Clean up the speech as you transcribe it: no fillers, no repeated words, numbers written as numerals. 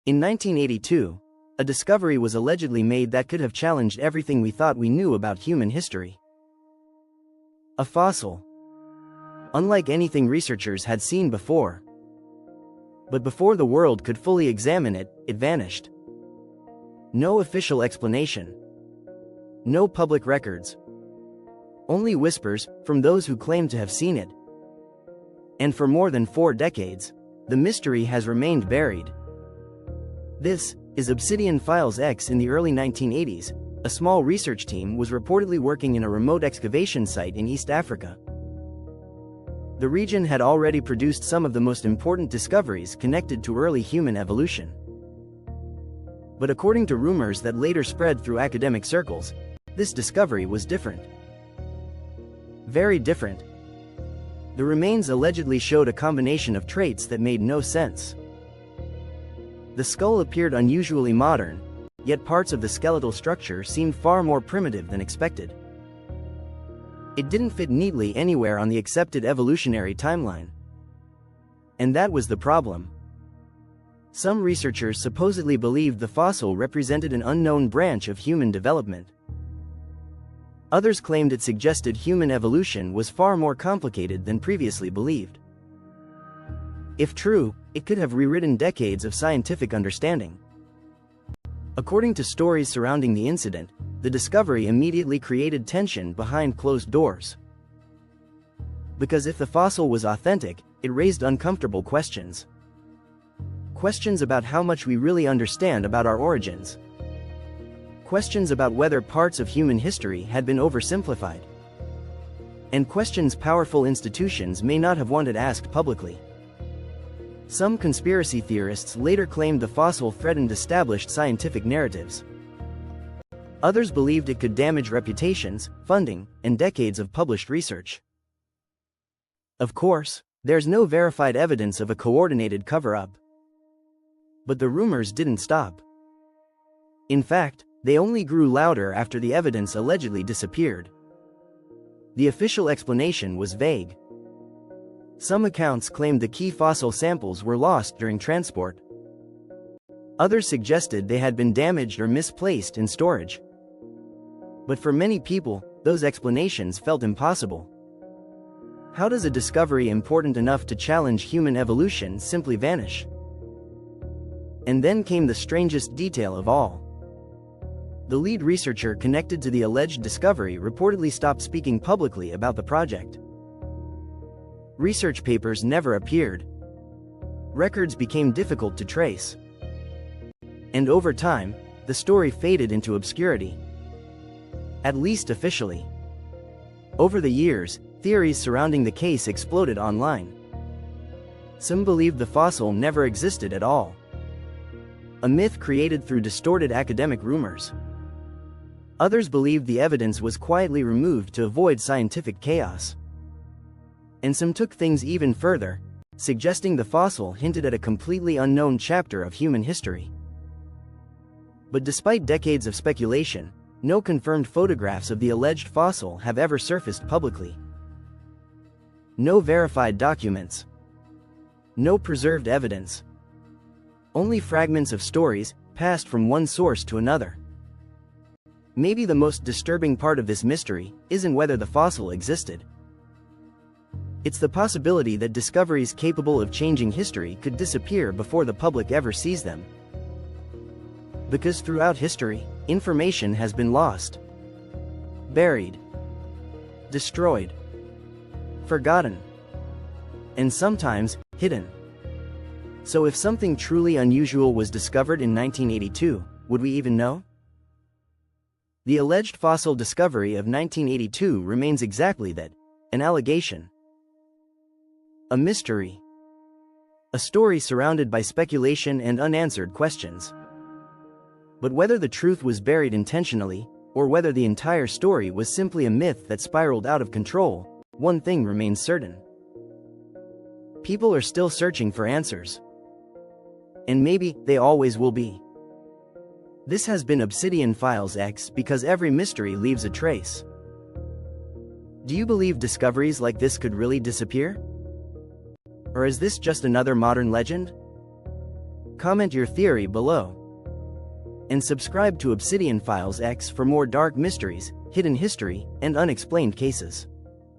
In 1982, a discovery was allegedly made that could have challenged everything we thought we knew about human history. A fossil. Unlike anything researchers had seen before. But before the world could fully examine it, it vanished. No official explanation. No public records. Only whispers from those who claimed to have seen it. And for more than 4 decades, the mystery has remained buried. This is Obsidian Files X. In the early 1980s, a small research team was reportedly working in a remote excavation site in East Africa. The region had already produced some of the most important discoveries connected to early human evolution. But according to rumors that later spread through academic circles, this discovery was different. Very different. The remains allegedly showed a combination of traits that made no sense. The skull appeared unusually modern, yet parts of the skeletal structure seemed far more primitive than expected. It didn't fit neatly anywhere on the accepted evolutionary timeline. And that was the problem. Some researchers supposedly believed the fossil represented an unknown branch of human development. Others claimed it suggested human evolution was far more complicated than previously believed. If true, it could have rewritten decades of scientific understanding. According to stories surrounding the incident, the discovery immediately created tension behind closed doors. Because if the fossil was authentic, it raised uncomfortable questions. Questions about how much we really understand about our origins. Questions about whether parts of human history had been oversimplified. And questions powerful institutions may not have wanted asked publicly. Some conspiracy theorists later claimed the fossil threatened established scientific narratives. Others believed it could damage reputations, funding, and decades of published research. Of course, there's no verified evidence of a coordinated cover-up. But the rumors didn't stop. In fact, they only grew louder after the evidence allegedly disappeared. The official explanation was vague. Some accounts claimed the key fossil samples were lost during transport. Others suggested they had been damaged or misplaced in storage. But for many people, those explanations felt impossible. How does a discovery important enough to challenge human evolution simply vanish? And then came the strangest detail of all. The lead researcher connected to the alleged discovery reportedly stopped speaking publicly about the project. Research papers never appeared. Records became difficult to trace. And over time, the story faded into obscurity. At least officially. Over the years, theories surrounding the case exploded online. Some believed the fossil never existed at all. A myth created through distorted academic rumors. Others believed the evidence was quietly removed to avoid scientific chaos. And some took things even further, suggesting the fossil hinted at a completely unknown chapter of human history. But despite decades of speculation, no confirmed photographs of the alleged fossil have ever surfaced publicly. No verified documents. No preserved evidence. Only fragments of stories, passed from one source to another. Maybe the most disturbing part of this mystery isn't whether the fossil existed. It's the possibility that discoveries capable of changing history could disappear before the public ever sees them. Because throughout history, information has been lost, buried, destroyed, forgotten, and sometimes hidden. So if something truly unusual was discovered in 1982, would we even know? The alleged fossil discovery of 1982 remains exactly that, an allegation. A mystery. A story surrounded by speculation and unanswered questions. But whether the truth was buried intentionally, or whether the entire story was simply a myth that spiraled out of control, one thing remains certain. People are still searching for answers. And maybe they always will be. This has been Obsidian Files X, because every mystery leaves a trace. Do you believe discoveries like this could really disappear? Or is this just another modern legend? Comment your theory below. And subscribe to Obsidian Files X for more dark mysteries, hidden history, and unexplained cases.